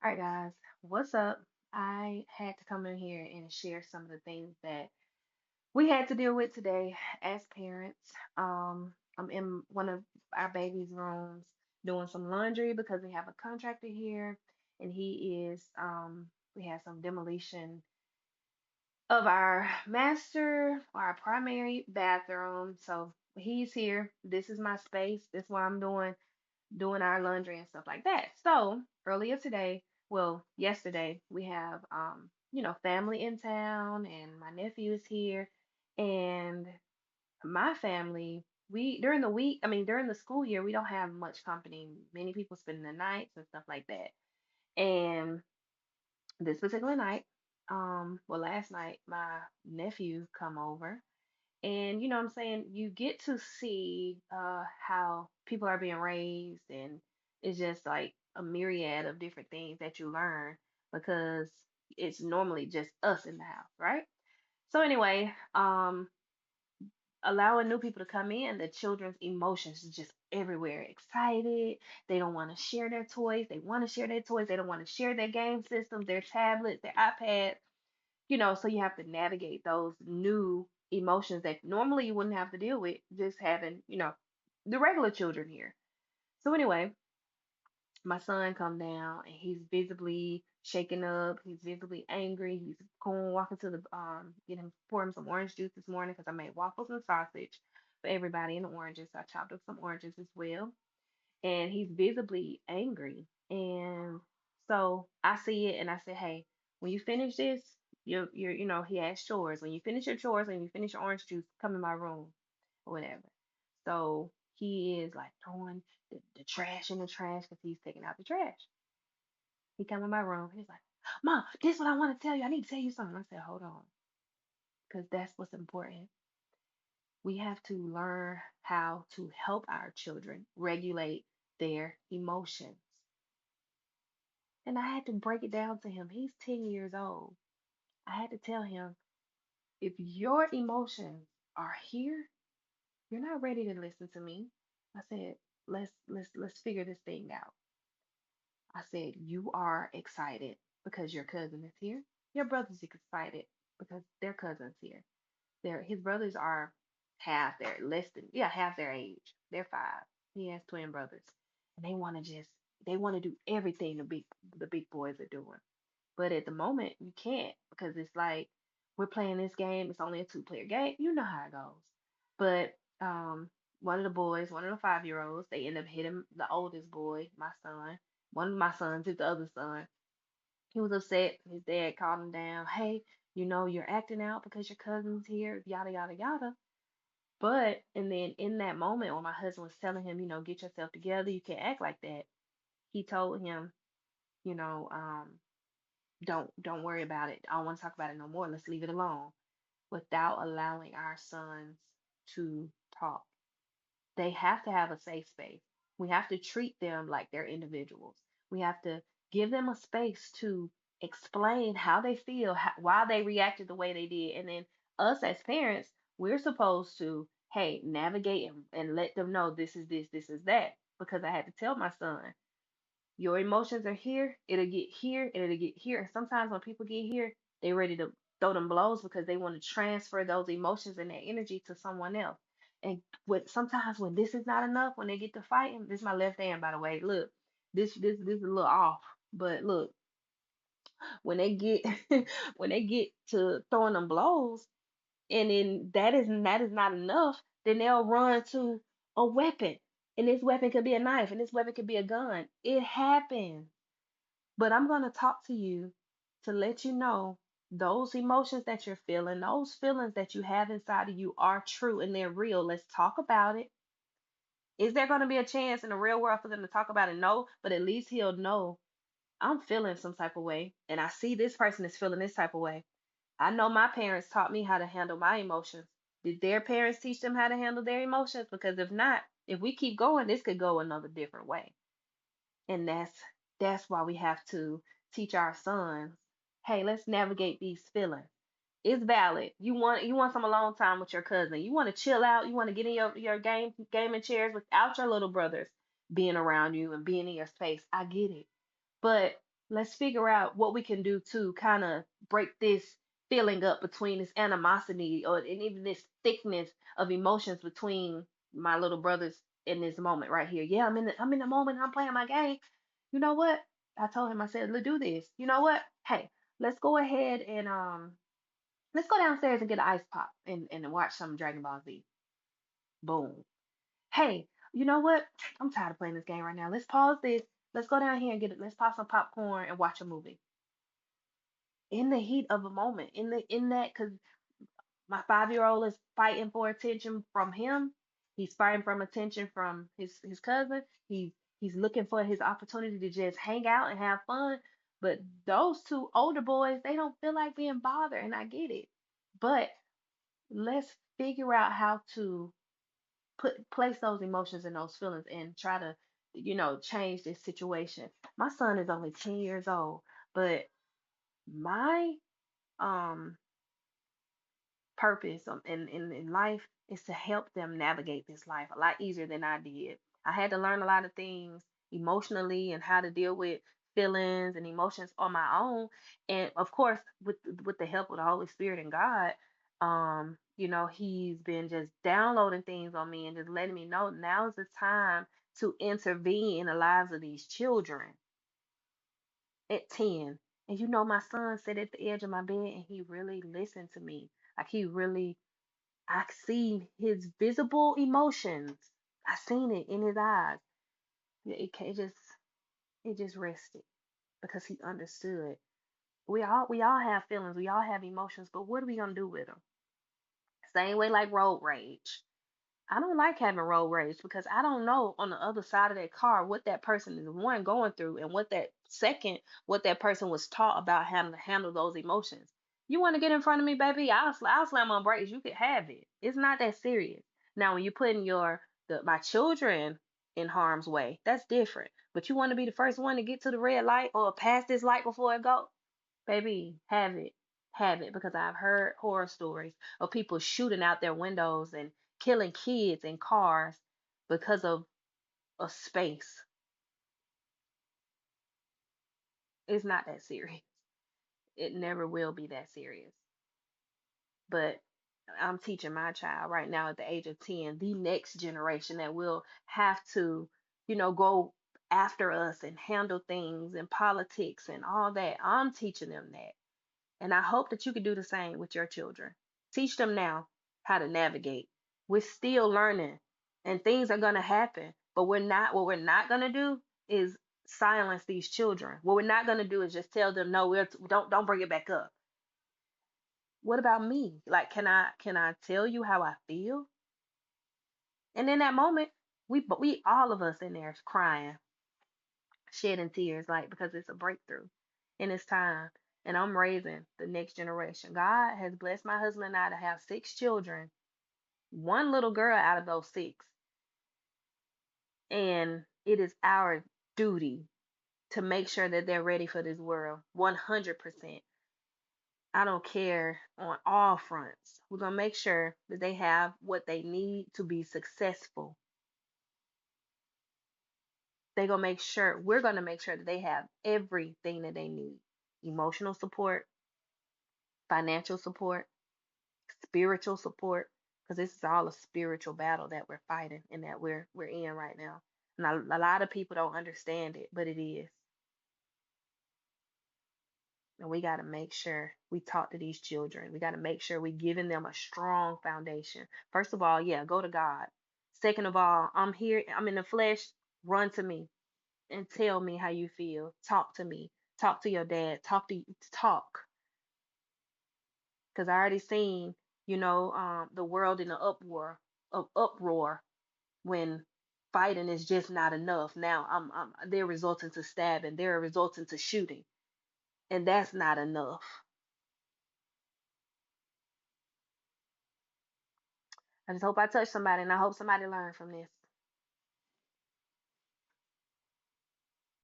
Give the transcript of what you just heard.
All right, guys, what's up? I had to come in here and share some of the things that we had to deal with today as parents. I'm in one of our baby's rooms doing some laundry because we have a contractor here, and we have some demolition of our master or our primary bathroom. So he's here. This is my space. This is what I'm doing our laundry and stuff like that. So earlier today, well, yesterday, we have family in town and my nephew is here and my family, we during the week, I mean during the school year, we don't have much company. Many people spend the nights and stuff like that. And this particular night, well last night, my nephew come over and you know what I'm saying, you get to see how people are being raised, and it's just like a myriad of different things that you learn because it's normally just us in the house, right? So anyway, allowing new people to come in, the children's emotions is just everywhere. Excited, they don't want to share their toys, they want to share their toys, they don't want to share their game systems, their tablets, their iPads, so you have to navigate those new emotions that normally you wouldn't have to deal with just having, the regular children here. So anyway, my son come down and he's visibly shaken up. He's visibly angry. He's going walking to the get him pour him some orange juice this morning because I made waffles and sausage for everybody and oranges. So I chopped up some oranges as well, and he's visibly angry. And so I see it and I say, hey, when you finish this, he has chores. When you finish your chores, when you finish your orange juice, come in my room or whatever. So he is like throwing the trash in the trash because he's taking out the trash. He come in my room. He's like, Mom, this is what I want to tell you. I need to tell you something. I said, hold on, because that's what's important. We have to learn how to help our children regulate their emotions. And I had to break it down to him. He's 10 years old. I had to tell him, if your emotions are here, you're not ready to listen to me. I said, let's figure this thing out. I said, you are excited because your cousin is here. Your brother's excited because their cousin's here. His brothers are half their age. They're five. He has twin brothers. And they want to do everything the big boys are doing. But at the moment, you can't because it's like we're playing this game. It's only a two-player game. You know how it goes. But one of the boys, one of the 5-year-olds, they end up hitting the oldest boy, my son. One of my sons hit the other son. He was upset. His dad called him down. Hey, you're acting out because your cousin's here, yada, yada, yada. But, and then in that moment when my husband was telling him, get yourself together, you can't act like that. He told him, you know, um, don't worry about it. I don't want to talk about it no more. Let's leave it alone. Without allowing our sons to talk. They have to have a safe space. We have to treat them like they're individuals. We have to give them a space to explain how they feel, why they reacted the way they did. And then us as parents, we're supposed to, hey, navigate and let them know this is this is that. Because I had to tell my son, your emotions are here, it'll get here, and it'll get here. And sometimes when people get here, they're ready to throw them blows because they want to transfer those emotions and that energy to someone else. And sometimes when this is not enough, when they get to fighting, this is my left hand, by the way. Look, this is a little off, but look, when they get when they get to throwing them blows, and then that is not enough, then they'll run to a weapon, and this weapon could be a knife, and this weapon could be a gun. It happens. But I'm going to talk to you to let you know those emotions that you're feeling, those feelings that you have inside of you are true and they're real. Let's talk about it. Is there going to be a chance in the real world for them to talk about it? No, but at least he'll know I'm feeling some type of way and I see this person is feeling this type of way. I know my parents taught me how to handle my emotions. Did their parents teach them how to handle their emotions? Because if not, if we keep going, this could go another different way. And that's why we have to teach our sons, hey, let's navigate these feelings. It's valid. You want some alone time with your cousin. You want to chill out. You want to get in your gaming chairs without your little brothers being around you and being in your space. I get it. But Let's figure out what we can do to kind of break this feeling up between this animosity or and even this thickness of emotions between my little brothers in this moment right here. Yeah, I'm in the moment, I'm playing my game. You know what? I told him, I said, let's do this. You know what? Hey, let's go ahead and let's go downstairs and get an ice pop and watch some Dragon Ball Z. Boom. Hey, you know what? I'm tired of playing this game right now. Let's pause this. Let's go down here and get it. Let's pop some popcorn and watch a movie in the heat of a moment. In that, because my 5 year old is fighting for attention from him. He's fighting from attention from his cousin. He's looking for his opportunity to just hang out and have fun. But those two older boys, they don't feel like being bothered, and I get it. But let's figure out how to place those emotions and those feelings and try to change this situation. My son is only 10 years old, but my um purpose in life is to help them navigate this life a lot easier than I did. I had to learn a lot of things emotionally and how to deal with feelings and emotions on my own. And of course, with the help of the Holy Spirit and God, he's been just downloading things on me and just letting me know now's the time to intervene in the lives of these children at 10. And my son sat at the edge of my bed and he really listened to me. Like he really I seen his visible emotions. I seen it in his eyes. It just rested because he understood. We all have feelings. We all have emotions, but what are we gonna do with them? Same way like road rage. I don't like having road rage because I don't know on the other side of that car what that person is one going through and what that person was taught about how to handle those emotions. You want to get in front of me, baby? I'll slam on brakes. You could have it. It's not that serious. Now, when you're putting my children in harm's way, that's different. But you want to be the first one to get to the red light or pass this light before it go, baby, have it, because I've heard horror stories of people shooting out their windows and killing kids in cars because of a space. It's not that serious. It never will be that serious. But I'm teaching my child right now at the age of 10, the next generation that will have to, go after us and handle things and politics and all that. I'm teaching them that. And I hope that you can do the same with your children. Teach them now how to navigate. We're still learning and things are going to happen, but what we're not going to do is silence these children. What we're not going to do is just tell them, no, don't bring it back up. What about me? Like, can I tell you how I feel? And in that moment, we all of us in there crying, shedding tears, like, because it's a breakthrough and it's time. And I'm raising the next generation. God has blessed my husband and I to have 6 children, one little girl out of those 6. And it is our duty to make sure that they're ready for this world 100%. I don't care on all fronts. We're going to make sure that they have what they need to be successful. We're going to make sure that they have everything that they need: emotional support, financial support, spiritual support, because this is all a spiritual battle that we're fighting and that we're in right now. And a lot of people don't understand it, but it is. And we got to make sure we talk to these children. We got to make sure we're giving them a strong foundation. First of all, yeah, go to God. Second of all, I'm here, I'm in the flesh. Run to me and tell me how you feel. Talk to me. Talk to your dad. Talk. Because I already seen, the world in an uproar when fighting is just not enough. Now they're resulting to stabbing. They're resulting to shooting, and that's not enough. I just hope I touch somebody, and I hope somebody learned from this.